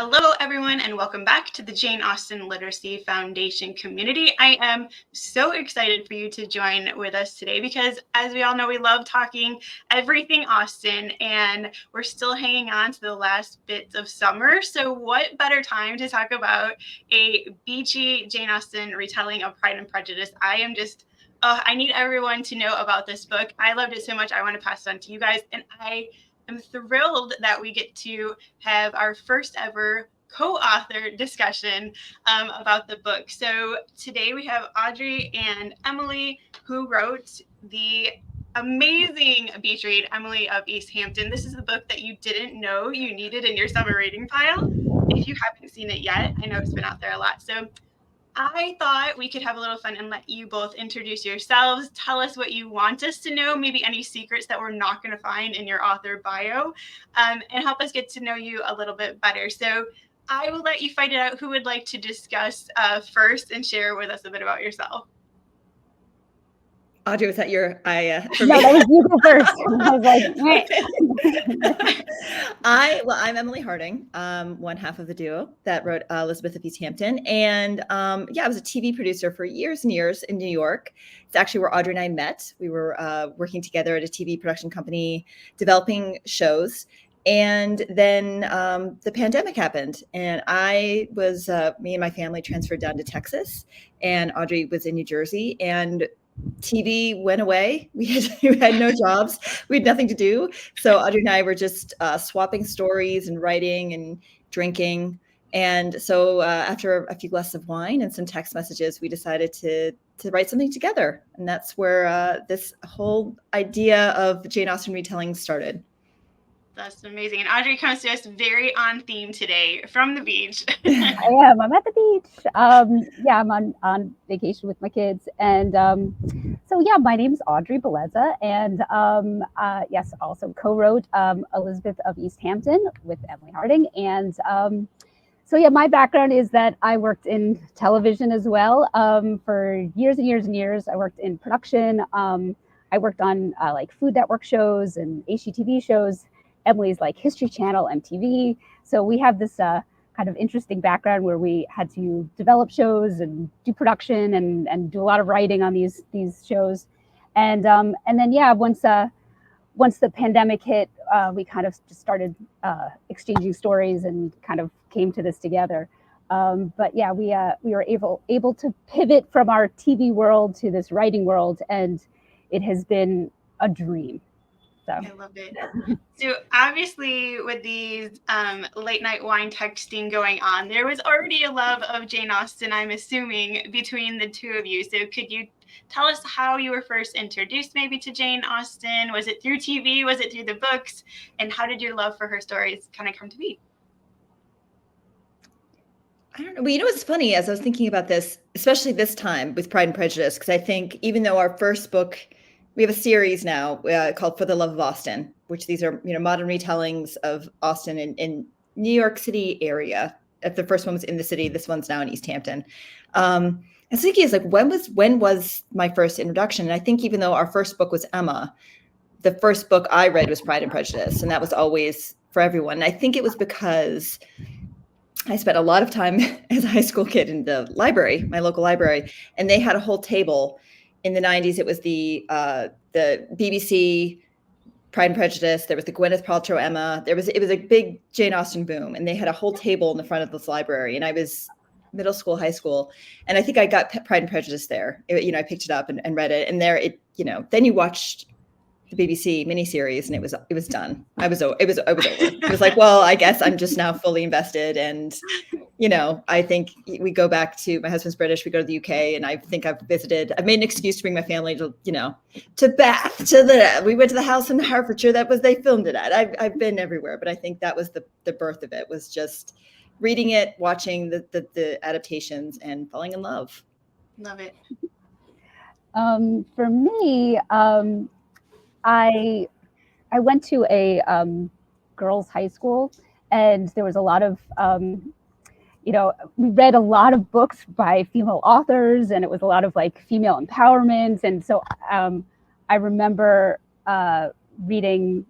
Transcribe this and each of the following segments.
Hello, everyone, and welcome back to the Jane Austen Literacy Foundation community. I am so excited for you to join with us today because, as we all know, we love talking everything Austen, and we're still hanging on to the last bits of summer. So what better time to talk about a beachy Jane Austen retelling of Pride and Prejudice? I need everyone to know about this book. I loved it so much. I want to pass it on to you guys, and I'm thrilled that we get to have our first ever co-author discussion about the book. So today we have Audrey and Emily, who wrote the amazing beach read, Emily of East Hampton. This is the book that you didn't know you needed in your summer reading pile. If you haven't seen it yet, I know it's been out there a lot. So I thought we could have a little fun and let you both introduce yourselves, tell us what you want us to know, maybe any secrets that we're not going to find in your author bio, and help us get to know you a little bit better. So I will let you fight it out who would like to discuss first and share with us a bit about yourself. Audrey, was that your No, that was you go first. I was like, I'm Emily Harding, one half of the duo that wrote Elizabeth of East Hampton. And I was a TV producer for years and years in New York. It's actually where Audrey and I met. We were working together at a TV production company, developing shows. And then the pandemic happened, and me and my family transferred down to Texas, and Audrey was in New Jersey, and TV went away. We had no jobs. We had nothing to do. So Audrey and I were just swapping stories and writing and drinking. And so after a few glasses of wine and some text messages, we decided to write something together. And that's where this whole idea of Jane Austen retelling started. That's amazing. And Audrey comes to us very on theme today from the beach. I am. I'm at the beach. I'm on vacation with my kids. And my name's Audrey Bellezza. And also co-wrote Elizabeth of East Hampton with Emily Harding. And my background is that I worked in television as well for years and years and years. I worked in production. I worked on Food Network shows and HGTV shows. Emily's History Channel, MTV. So we have this kind of interesting background where we had to develop shows and do production and do a lot of writing on these shows. And then once the pandemic hit, we kind of just started exchanging stories and kind of came to this together. We were able to pivot from our TV world to this writing world, and it has been a dream. So. I love it. So obviously with these late night wine texting going on, there was already a love of Jane Austen, I'm assuming, between the two of you. So could you tell us how you were first introduced maybe to Jane Austen? Was it through TV? Was it through the books? And how did your love for her stories kind of come to be? I don't know. Well, what's funny, as I was thinking about this, especially this time with Pride and Prejudice, because I think even though our first book, we have a series now called For the Love of Austen, which these are modern retellings of Austen in New York City area. If the first one was in the city, this one's now in East Hampton. And so thinking is when was my first introduction? And I think even though our first book was Emma, the first book I read was Pride and Prejudice, and that was always for everyone. And I think it was because I spent a lot of time as a high school kid in the library, my local library, and they had a whole table. In the 90s, it was the BBC Pride and Prejudice. There was the Gwyneth Paltrow Emma. It was a big Jane Austen boom, and they had a whole table in the front of this library. And I was middle school, high school, and I think I got Pride and Prejudice there. I picked it up and read it, and there then you watched the BBC miniseries, and it was done. It was over. It was like, well, I guess I'm just now fully invested, and I think we go back to, my husband's British, we go to the UK, and I think I've made an excuse to bring my family to Bath, we went to the house in Hertfordshire they filmed it at. I've been everywhere, but I think that was the birth of it, was just reading it, watching the adaptations, and falling in love. Love it. For me, I went to a girls' high school, and there was a lot of, we read a lot of books by female authors, and it was a lot of female empowerment. And so I remember reading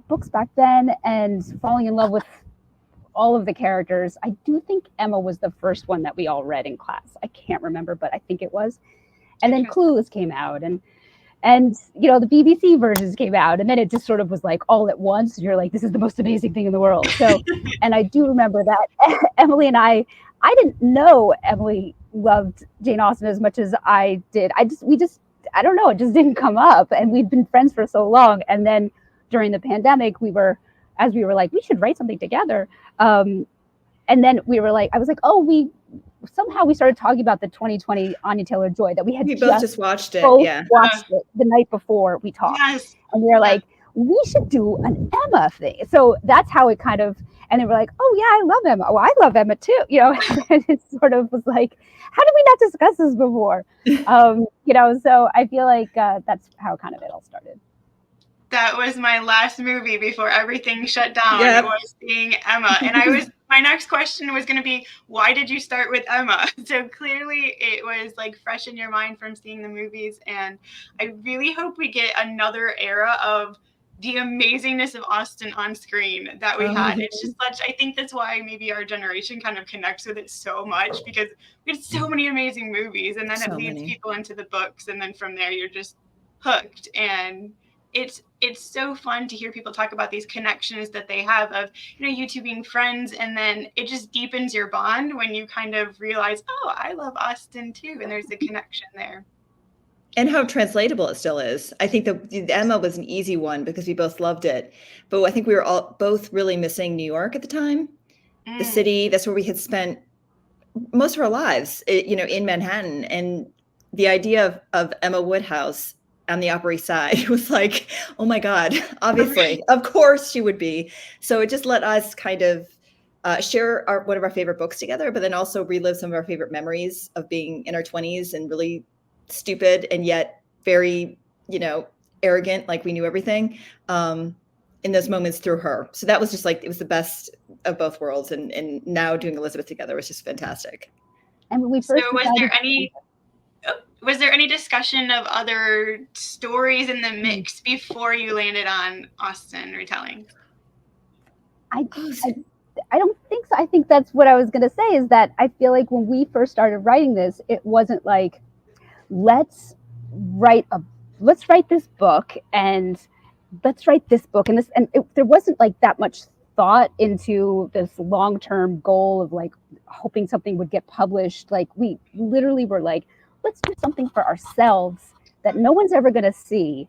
books back then and falling in love with all of the characters. I do think Emma was the first one that we all read in class. I can't remember, but I think it was. And then Clueless came out, and you know, the BBC versions came out, and then it just sort of was like all at once. You're like, this is the most amazing thing in the world. So, and I do remember that Emily and I didn't know Emily loved Jane Austen as much as I did. I don't know, it just didn't come up, and we'd been friends for so long. And then during the pandemic, we were like, we should write something together. And then we were like, I was like, oh, we started talking about the 2020 Anya Taylor-Joy that we had both just watched it. Watched it the night before we talked. Yes. And we were like, we should do an Emma thing. So that's how it kind of, and they were like, oh yeah, I love Emma. Oh, I love Emma too. You know, and it sort of was like, how did we not discuss this before? You know, so I feel like that's how kind of it all started. That was my last movie before everything shut down. Yep. It was seeing Emma. And my next question was going to be, why did you start with Emma? So clearly it was like fresh in your mind from seeing the movies. And I really hope we get another era of the amazingness of Austen on screen that we had. It's just I think that's why maybe our generation kind of connects with it so much, because we had so many amazing movies, and then it leads people into the books. And then from there, you're just hooked. And it's so fun to hear people talk about these connections that they have of, you know, you two being friends, and then it just deepens your bond when you kind of realize, oh, I love Austen too, and there's a connection there. And how translatable it still is. I think the Emma was an easy one because we both loved it, but I think we were both really missing New York at the time. The city, that's where we had spent most of our lives, you know, in Manhattan. And the idea of Emma Woodhouse on the Upper East Side was like, oh my God, obviously, of course she would be. So it just let us kind of share one of our favorite books together, but then also relive some of our favorite memories of being in our 20s and really stupid and yet very, you know, arrogant, like we knew everything in those moments through her. So that was just like, it was the best of both worlds. And now doing Elizabeth together was just fantastic. And when we first was there any discussion of other stories in the mix before you landed on Austen retelling? I don't think so. I think that's what I was going to say, is that I feel like when we first started writing this, it wasn't like, let's write this book and there wasn't like that much thought into this long-term goal of like hoping something would get published. Like we literally were like, let's do something for ourselves that no one's ever going to see,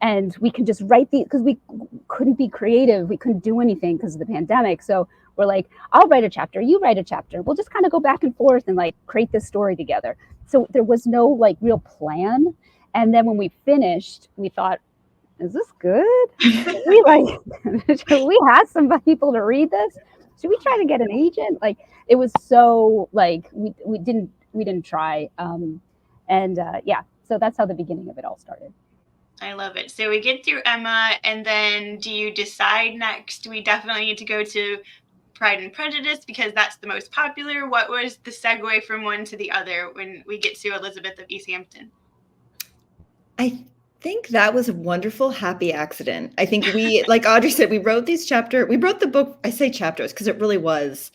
and we can just write because we couldn't be creative, we couldn't do anything because of the pandemic. So we're like, I'll write a chapter, you write a chapter, we'll just kind of go back and forth and like create this story together. So there was no like real plan. And then when we finished, we thought, is this good? Should we have some people to read this? Should we try to get an agent? Like it was so like we didn't try. So that's how the beginning of it all started. I love it. So we get through Emma, and then do you decide next we definitely need to go to Pride and Prejudice because that's the most popular? What was the segue from one to the other when we get to Elizabeth of East Hampton? I think that was a wonderful, happy accident. I think we, like Audrey said, we wrote the book, I say chapters, because it really was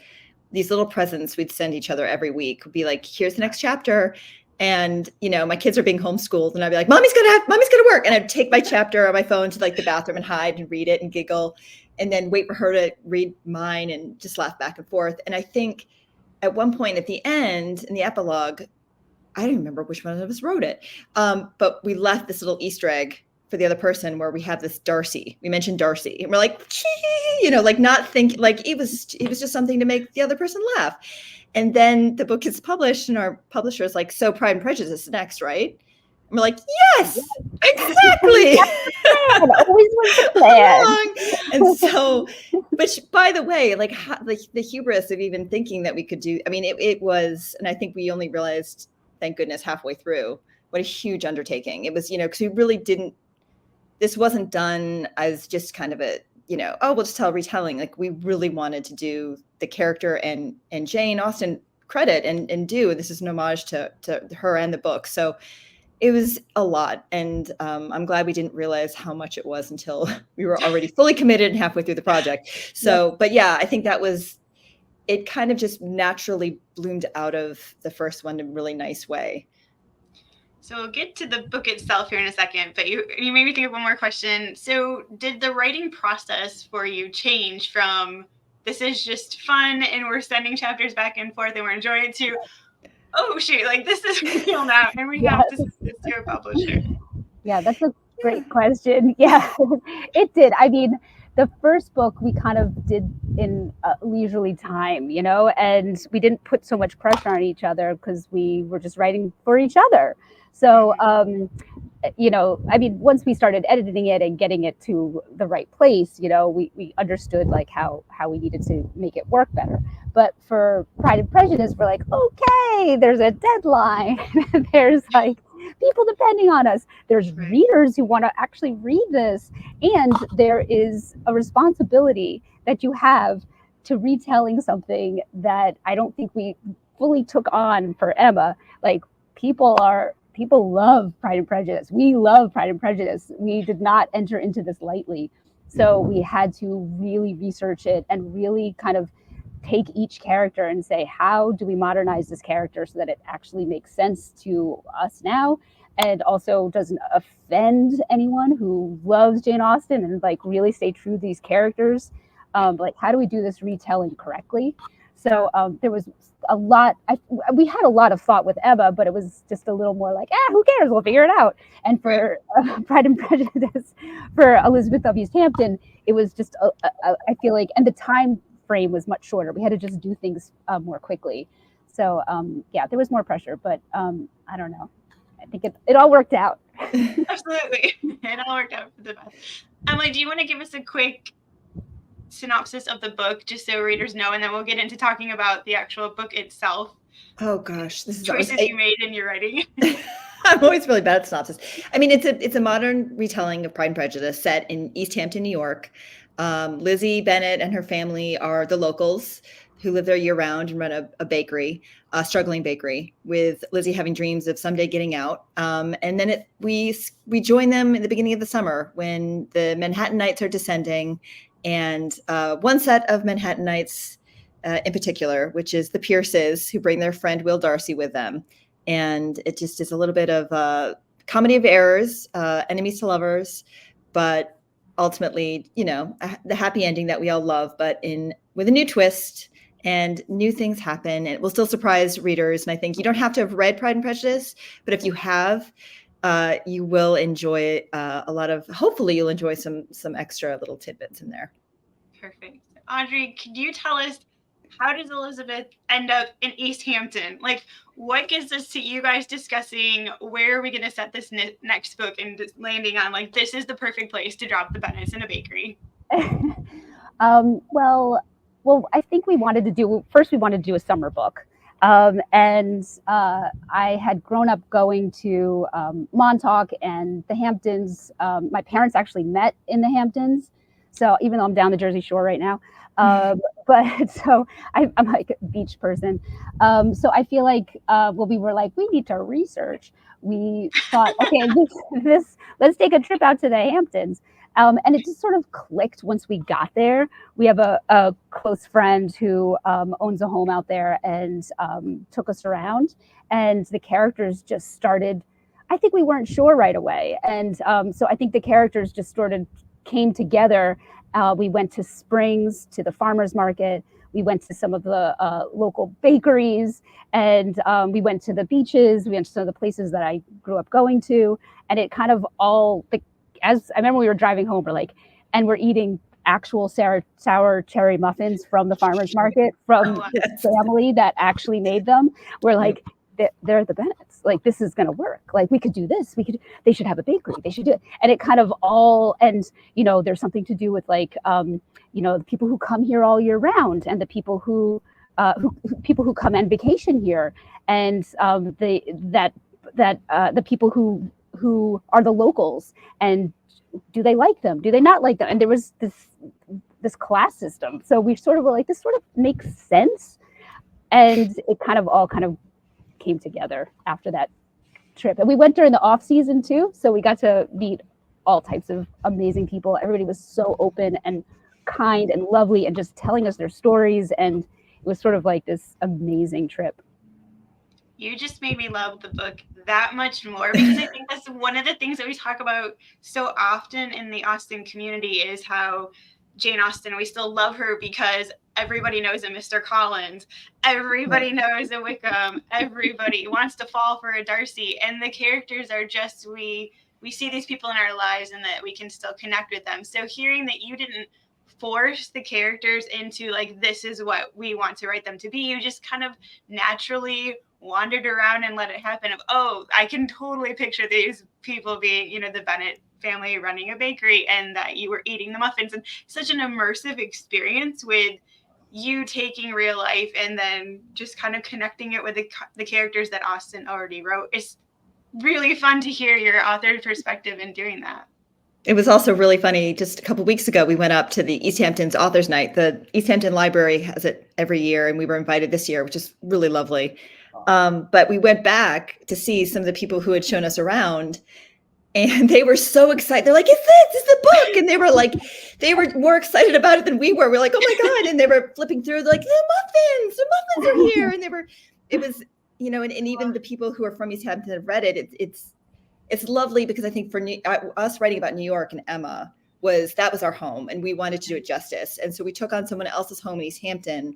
these little presents we'd send each other every week. Would be like, here's the next chapter. And, you know, my kids are being homeschooled and I'd be like, mommy's gonna work. And I'd take my chapter on my phone to like the bathroom and hide and read it and giggle, and then wait for her to read mine and just laugh back and forth. And I think at one point at the end, in the epilogue, I don't remember which one of us wrote it, but we left this little Easter egg for the other person where we have this Darcy. We mentioned Darcy, and we're like, you know, like not think like it was just something to make the other person laugh. And then the book gets published, and our publisher is like, "So Pride and Prejudice is next, right?" And we're like, "Yes, exactly." Always was the plan. And so, but by the way, like the hubris of even thinking that we could do. I mean, it was, and I think we only realized, thank goodness, halfway through, what a huge undertaking it was. You know, because we really didn't. This wasn't done as just kind of a, you know, oh, we'll just tell a retelling. Like we really wanted to do the character and Jane Austen credit and do. This is an homage to her and the book. So it was a lot. And I'm glad we didn't realize how much it was until we were already fully committed and halfway through the project. So, but yeah, I think that was it kind of just naturally bloomed out of the first one in a really nice way. So we'll get to the book itself here in a second, but you made me think of one more question. So did the writing process for you change from this is just fun and we're sending chapters back and forth and we're enjoying it to, oh shoot, like this is real now and we have to send this to a publisher? Yeah, that's a great question. Yeah, it did. I mean, the first book we kind of did in leisurely time, you know, and we didn't put so much pressure on each other because we were just writing for each other. So, you know, I mean, once we started editing it and getting it to the right place, you know, we understood like how we needed to make it work better. But for Pride and Prejudice, we're like, okay, there's a deadline. There's like people depending on us. There's readers who want to actually read this. And there is a responsibility that you have to retelling something that I don't think we fully took on for Emma. Like people love Pride and Prejudice. We love Pride and Prejudice. We did not enter into this lightly. So we had to really research it and really kind of take each character and say, how do we modernize this character so that it actually makes sense to us now and also doesn't offend anyone who loves Jane Austen, and like really stay true to these characters. Like, how do we do this retelling correctly? So there was a lot. We had a lot of thought with Emma, but it was just a little more like, who cares? We'll figure it out. And for Pride and Prejudice, for Elizabeth of East Hampton, it was just, I feel like, and the time frame was much shorter. We had to just do things more quickly. So yeah, there was more pressure, but I don't know. I think it all worked out. Absolutely. It all worked out for the best. Emily, do you want to give us a quick synopsis of the book just so readers know, and then we'll get into talking about the actual book itself? Oh gosh, this is choices you made in your writing. I'm always really bad at synopsis. I mean, it's a modern retelling of Pride and Prejudice set in East Hampton, New York. Lizzie Bennet and her family are the locals who live there year round and run a bakery, a struggling bakery, with Lizzie having dreams of someday getting out. And then we join them in the beginning of the summer when the Manhattanites are descending, and one set of Manhattanites in particular, which is the Pierces, who bring their friend Will Darcy with them. And it just is a little bit of a comedy of errors, enemies to lovers, but ultimately, you know, the happy ending that we all love, but with a new twist, and new things happen, and it will still surprise readers. And I think you don't have to have read Pride and Prejudice, but if you have, you will enjoy hopefully you'll enjoy some extra little tidbits in there. Perfect. Audrey, could you tell us, how does Elizabeth end up in East Hampton? Like, what gets us to you guys discussing where are we going to set this next book and landing on, like, this is the perfect place to drop the Bennets in a bakery? Well, I think we wanted to do a summer book. And I had grown up going to Montauk and the Hamptons. My parents actually met in the Hamptons. So even though I'm down the Jersey Shore right now, but so I'm like a beach person. So I feel like, we were like, we need to research. We thought, okay, let's take a trip out to the Hamptons. And it just sort of clicked once we got there. We have a close friend who owns a home out there and took us around. And the characters just started, I think we weren't sure right away. And so I think the characters just sort of came together. We went to Springs, to the farmer's market. We went to some of the local bakeries, and we went to the beaches. We went to some of the places that I grew up going to. And it kind of all, as I remember we were driving home, we're eating actual sour cherry muffins from the farmer's market from this family that actually made them. We're like, they're the Bennets. Like, this is going to work. Like, we could do this. They should have a bakery. They should do it. And it kind of all, and, you know, there's something to do with like, you know, the people who come here all year round, and the people who come on vacation here, and the people who are the locals, and do they like them? Do they not like them? And there was this class system. So we sort of were like, this sort of makes sense. And it kind of came together after that trip. And we went during the off season too. So we got to meet all types of amazing people. Everybody was so open and kind and lovely and just telling us their stories. And was sort of like this amazing trip. You just made me love the book that much more, because I think that's one of the things that we talk about so often in the Austen community is how Jane Austen, we still love her because everybody knows a Mr. Collins, everybody knows a Wickham, everybody wants to fall for a Darcy, and the characters are just, we see these people in our lives and that we can still connect with them. So hearing that you didn't force the characters into like, this is what we want to write them to be, you just kind of naturally wandered around and let it happen of, oh, I can totally picture these people being, you know, the Bennett family running a bakery, and that you were eating the muffins, and such an immersive experience with you taking real life and then just kind of connecting it with the characters that Austen already wrote. It's really fun to hear your author perspective in doing that. It was also really funny. Just a couple of weeks ago, we went up to the East Hampton's Authors Night. The East Hampton Library has it every year, and we were invited this year, which is really lovely. But we went back to see some of the people who had shown us around, and they were so excited. They're like, it's the book. And they were more excited about it than we were. We're like, oh my God. And they were flipping through, like, the muffins are here. And it was, you know, and even the people who are from East Hampton have read it. It's lovely, because I think for us writing about New York and Emma that was our home, and we wanted to do it justice. And so we took on someone else's home in East Hampton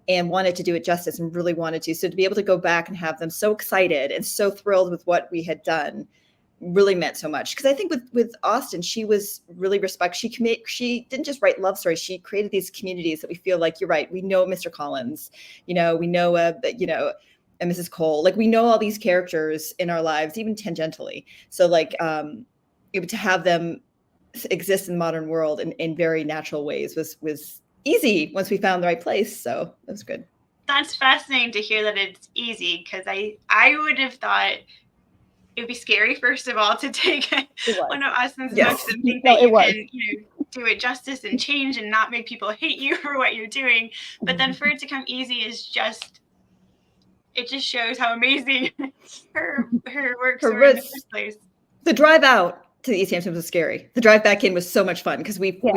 and wanted to do it justice, and really wanted to. So to be able to go back and have them so excited and so thrilled with what we had done really meant so much. Because I think with Austen, she was really she didn't just write love stories. She created these communities that we feel like, you're right, we know Mr. Collins, you know, we know and Mrs. Cole, like we know all these characters in our lives, even tangentially. So like to have them exist in the modern world in very natural ways was easy once we found the right place. So that was good. That's fascinating to hear that it's easy, because I would have thought it would be scary, first of all, to take one of Austen's books and think that you can, you know, do it justice and change and not make people hate you for what you're doing. But then for it to come easy is just, it just shows how amazing her works were in the first place. The drive out to the East Hampton was scary. The drive back in was so much fun, because we got,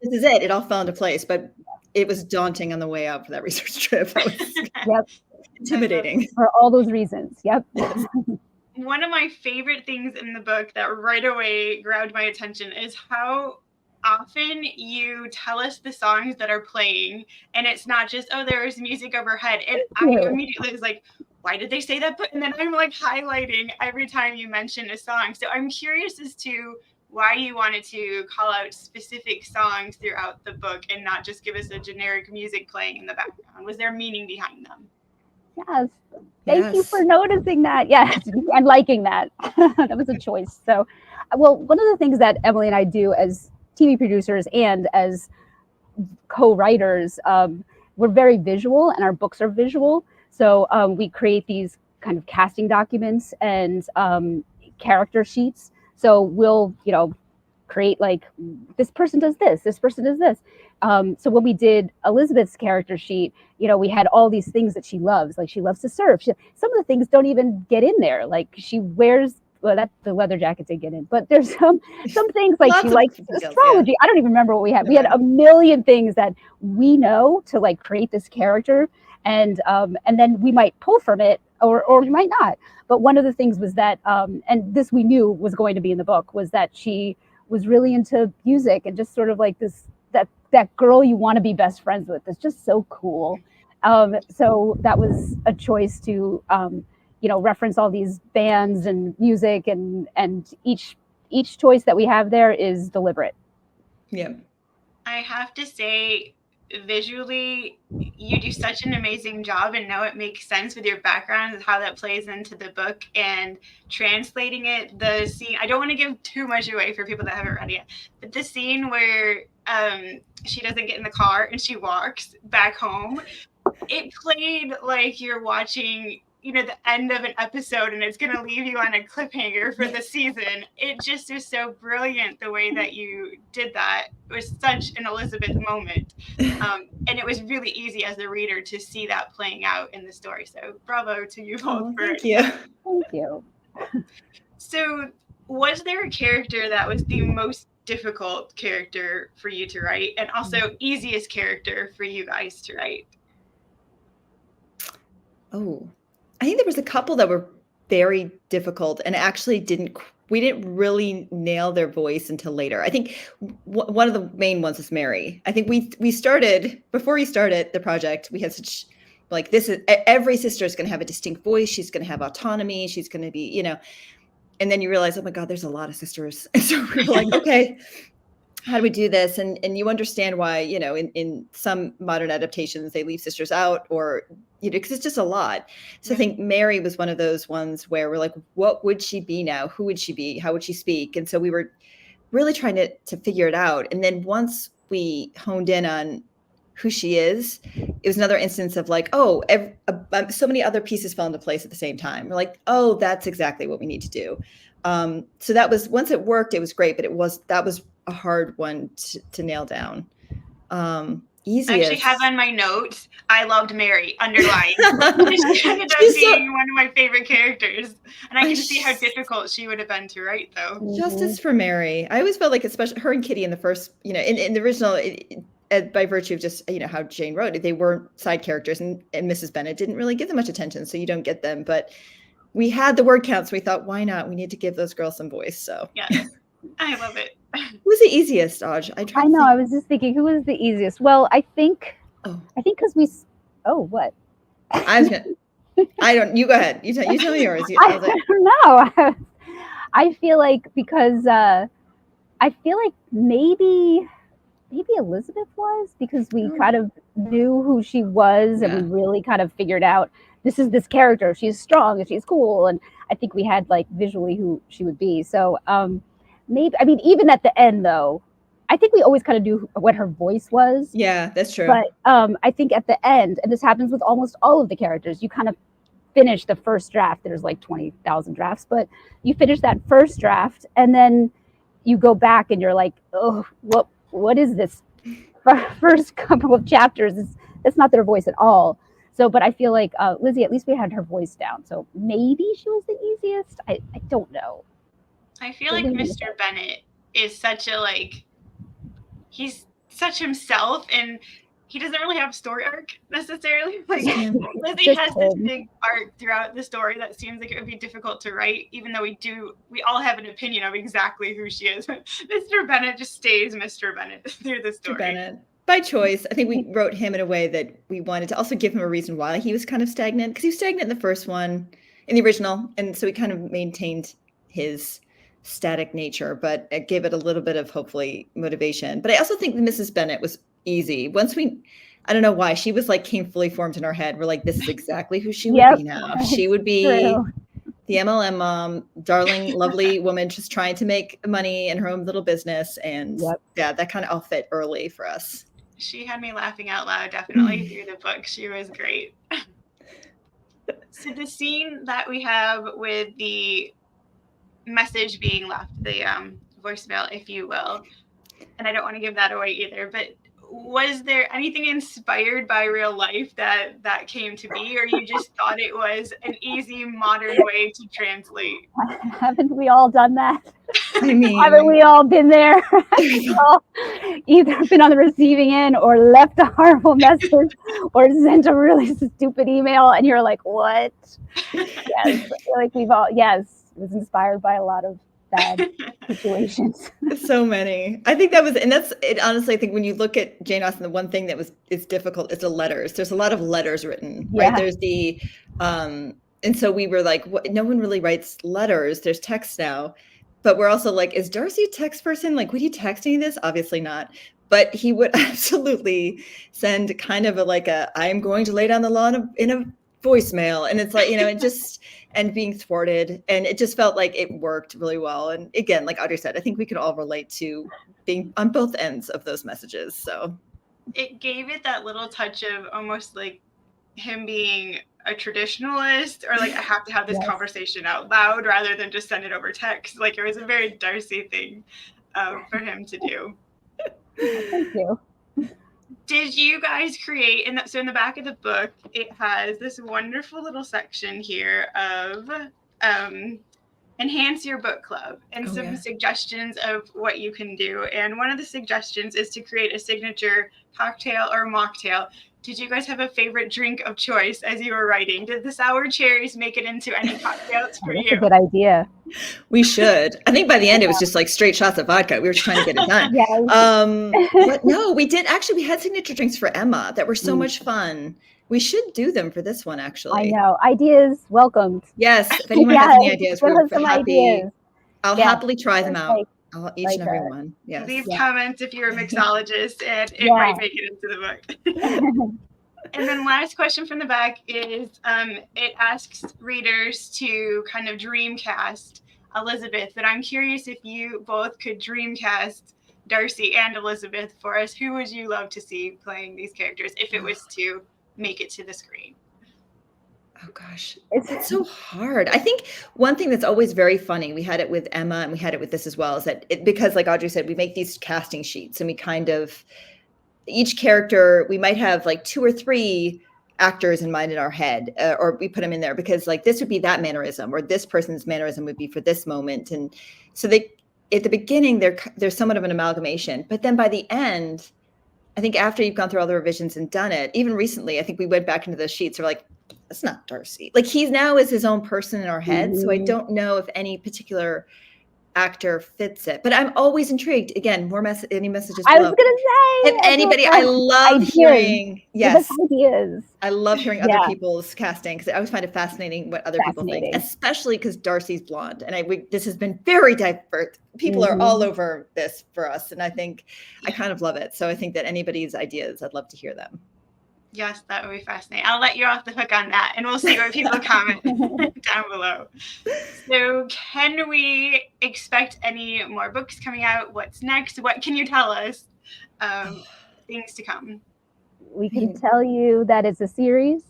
this is it. It all fell into place, but it was daunting on the way out for that research trip. That was intimidating for all those reasons. Yep. Yes. One of my favorite things in the book that right away grabbed my attention is how often you tell us the songs that are playing, and it's not just, oh, there's music overhead. And I immediately was like, why did they say that? And then I'm like highlighting every time you mention a song. So I'm curious as to why you wanted to call out specific songs throughout the book and not just give us a generic music playing in the background. Was there meaning behind them? Yes. Thank you for noticing that. Yes. And liking that. That was a choice. So, well, one of the things that Emily and I do as TV producers and as co-writers, we're very visual, and our books are visual. So we create these kind of casting documents and character sheets. So we'll, you know, create like, this person does this, this person does this. So when we did Elizabeth's character sheet, you know, we had all these things that she loves. Like she loves to surf. Some of the things don't even get in there. Like she wears, well, that the leather jacket did get in, but there's some things like she likes astrology. Yeah. I don't even remember what we had. We had a million things that we know to like create this character, and then we might pull from it, or we might not. But one of the things was that, and this we knew was going to be in the book, was that she was really into music and just sort of like this that girl you want to be best friends with. It's just so cool. So that was a choice to you know, reference all these bands and music, and each choice that we have there is deliberate. Yeah. I have to say, visually, you do such an amazing job, and now it makes sense with your background and how that plays into the book and translating it. The scene, I don't want to give too much away for people that haven't read it yet, but the scene where she doesn't get in the car and she walks back home, it played like you're watching, you know, the end of an episode, and it's going to leave you on a cliffhanger for the season. It just was so brilliant the way that you did that. It was such an Elizabeth moment. And it was really easy as a reader to see that playing out in the story. So bravo to you both. Thank you. Thank you. So was there a character that was the most difficult character for you to write, and also easiest character for you guys to write? Oh, I think there was a couple that were very difficult and actually we didn't really nail their voice until later. I think one of the main ones is Mary. I think we started, before we started the project, we had such like, this is, every sister is going to have a distinct voice. She's going to have autonomy. She's going to be, you know, and then you realize, oh my God, there's a lot of sisters. And so we were like, okay, how do we do this? And you understand why, you know, in some modern adaptations, they leave sisters out, or, you know, because it's just a lot. So I think Mary was one of those ones where we're like, what would she be now? Who would she be? How would she speak? And so we were really trying to figure it out. And then once we honed in on who she is, it was another instance of like, oh, so many other pieces fell into place at the same time. We're like, oh, that's exactly what we need to do. So that was, once it worked, it was great, but that was a hard one to nail down. Easiest. I actually have on my notes, I loved Mary, underlined. She ended up being one of my favorite characters. And I can see how difficult she would have been to write, though. Justice for Mary. I always felt like, especially her and Kitty in the first, you know, in the original, by virtue of just, you know, how Jane wrote it, they weren't side characters, and Mrs. Bennet didn't really give them much attention, so you don't get them. But we had the word counts. So we thought, why not? We need to give those girls some voice. So yeah, I love it. Who's the easiest, Audrey? I know. I was just thinking, who was the easiest? Well, I think because we. Oh, what? I was gonna. I don't. You go ahead. You tell me yours. I don't know. I feel like because I feel like maybe Elizabeth was, because we kind of knew who she was, and we really kind of figured out, this is this character. She's strong and she's cool, and I think we had like visually who she would be. So maybe, I mean, even at the end though, I think we always kind of knew what her voice was. Yeah, that's true. But I think at the end, and this happens with almost all of the characters, you kind of finish the first draft. There's like 20,000 drafts, but you finish that first draft, and then you go back and you're like, oh, what is this first couple of chapters? It's not their voice at all. So, but I feel like Lizzie, at least we had her voice down. So maybe she was the easiest. I don't know. I feel like Mr. Bennet is such a, like, he's such himself, and he doesn't really have a story arc necessarily. Like, Lizzie has this big arc throughout the story that seems like it would be difficult to write, even though we all have an opinion of exactly who she is. Mr. Bennet just stays Mr. Bennet through the story. Mr. Bennet. By choice. I think we wrote him in a way that we wanted to also give him a reason why he was kind of stagnant, because he was stagnant in the first one, in the original, and so we kind of maintained his static nature, but it gave it a little bit of, hopefully, motivation. But I also think that Mrs. Bennet was easy. Once I don't know why, she was like, came fully formed in our head. We're like, this is exactly who she would be now. She would be the MLM mom, darling, lovely woman, just trying to make money in her own little business. And yeah, that kind of all fit early for us. She had me laughing out loud, definitely, through the book. She was great. So the scene that we have with the message being left, the voicemail, if you will, and I don't want to give that away either, but was there anything inspired by real life that came to be, or you just thought it was an easy modern way to translate? Haven't we all done that? I mean, haven't we all been there? All either been on the receiving end, or left a horrible message, or sent a really stupid email, and you're like, what? Yes, I feel like we've all, it was inspired by a lot of bad situations. So many. I think that was, and that's it. Honestly, I think when you look at Jane Austen, the one thing that is difficult is the letters. There's a lot of letters written, right? There's the, and so we were like, no one really writes letters. There's text now, but we're also like, is Darcy a text person? Like, would he text any of this? Obviously not. But he would absolutely send kind of I am going to lay down the law in a voicemail, and it's like, you know, it just, and being thwarted, and it just felt like it worked really well. And again, like Audrey said, I think we could all relate to being on both ends of those messages. So it gave it that little touch of almost like him being a traditionalist, or like, I have to have this conversation out loud rather than just send it over text. Like, it was a very Darcy thing for him to do. Thank you. Did you guys create, so in the back of the book, it has this wonderful little section here of enhance your book club and suggestions of what you can do. And one of the suggestions is to create a signature cocktail or mocktail. Did you guys have a favorite drink of choice as you were writing? Did the sour cherries make it into any cocktails for That's you? a good idea. We should. I think by the end it was just like straight shots of vodka. We were just trying to get it done. Yes. But no, we did actually. We had signature drinks for Emma that were so much fun. We should do them for this one, actually. I know. Ideas welcomed. Yes. If anyone has any ideas, give we're us some happy. ideas. I'll happily try them out. Each like and every one. Yes. Leave comments if you're a mixologist, and it might make it into the book. And then last question from the back is, it asks readers to kind of dreamcast Elizabeth, but I'm curious if you both could dreamcast Darcy and Elizabeth for us. Who would you love to see playing these characters if it was to make it to the screen? Oh gosh, it's so hard. I think one thing that's always very funny, we had it with Emma and we had it with this as well, is that because like Audrey said, we make these casting sheets and we kind of, each character, we might have like 2 or 3 actors in mind in our head, or we put them in there because like this would be that mannerism or this person's mannerism would be for this moment. And so they, at the beginning, there's somewhat of an amalgamation, but then by the end, I think after you've gone through all the revisions and done it, even recently, I think we went back into the sheets. We're like, that's not Darcy. Like he's now is his own person in our head. So I don't know if any particular actor fits it, but I'm always intrigued. Again, more any messages. I was going to say, if anybody, I love hearing. Yes, ideas. I love hearing other people's casting because I always find it fascinating what other people think, especially because Darcy's blonde, and this has been very diverse. People are all over this for us, and I think I kind of love it. So I think that anybody's ideas, I'd love to hear them. Yes, that would be fascinating. I'll let you off the hook on that, and we'll see what people comment down below. So can we expect any more books coming out? What's next? What can you tell us? Things to come. We can tell you that it's a series.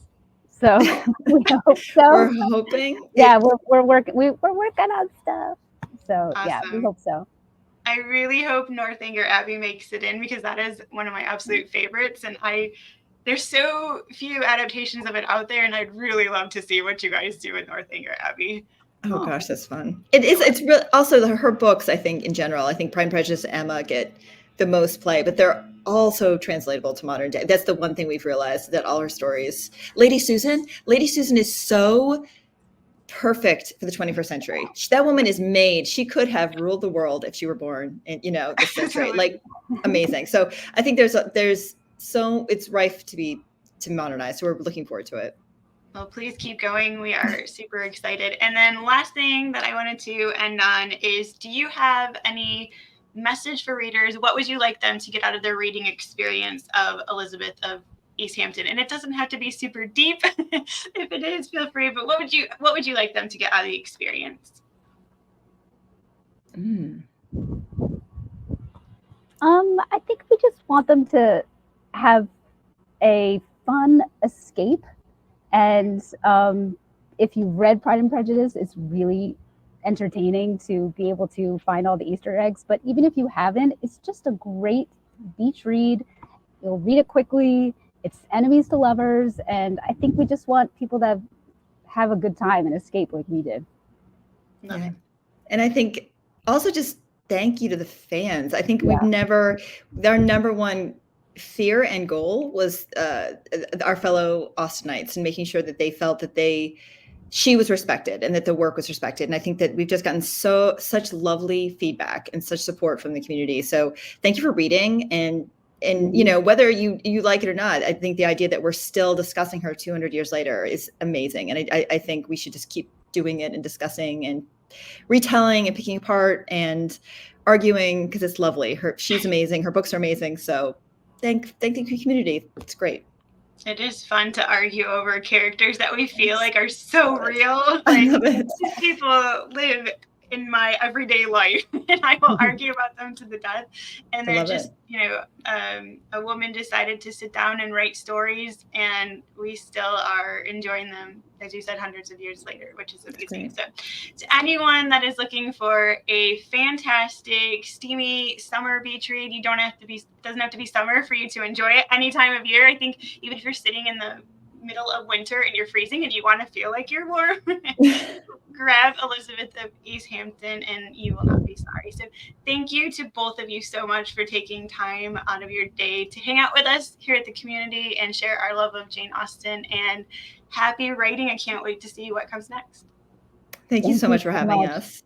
So we hope so. We're hoping. Yeah, we're working on stuff. So awesome. Yeah, we hope so. I really hope Northanger Abbey makes it in because that is one of my absolute favorites, and there's so few adaptations of it out there, and I'd really love to see what you guys do with Northanger Abbey. Oh gosh, that's fun. It is. It's really also her books. I think in general, I think Pride and Prejudice and Emma get the most play, but they're also translatable to modern day. That's the one thing we've realized, that all her stories. Lady Susan is so perfect for the 21st century. That woman is made. She could have ruled the world if she were born in this century. Like amazing. So I think so it's rife to modernize. So we're looking forward to it. Well, please keep going. We are super excited. And then last thing that I wanted to end on is, do you have any message for readers? What would you like them to get out of their reading experience of Elizabeth of East Hampton? And it doesn't have to be super deep. If it is, feel free. But what would you like them to get out of the experience? I think we just want them to have a fun escape. And if you've read Pride and Prejudice, it's really entertaining to be able to find all the Easter eggs. But even if you haven't, it's just a great beach read. You'll read it quickly. It's enemies to lovers. And I think we just want people to have a good time and escape like we did. Yeah. And I think also just thank you to the fans. I think their number one fear and goal was our fellow Austenites and making sure that they felt that she was respected and that the work was respected. And I think that we've just gotten such lovely feedback and such support from the community. So thank you for reading, and whether you like it or not, I think the idea that we're still discussing her 200 years later is amazing. And I think we should just keep doing it and discussing and retelling and picking apart and arguing, because it's lovely. She's amazing. Her books are amazing. So thank the community. It's great. It is fun to argue over characters that we feel like are so real. I love it. These people live in my everyday life, and I will argue about them to the death. And they're just, a woman decided to sit down and write stories, and we still are enjoying them, as you said, hundreds of years later, which is amazing. So to anyone that is looking for a fantastic, steamy summer beach read, doesn't have to be summer for you to enjoy it any time of year. I think even if you're sitting in the middle of winter and you're freezing and you want to feel like you're warm, grab Elizabeth of East Hampton and you will not be sorry. So thank you to both of you so much for taking time out of your day to hang out with us here at the community and share our love of Jane Austen, and happy writing. I can't wait to see what comes next. Thank you so much for having us.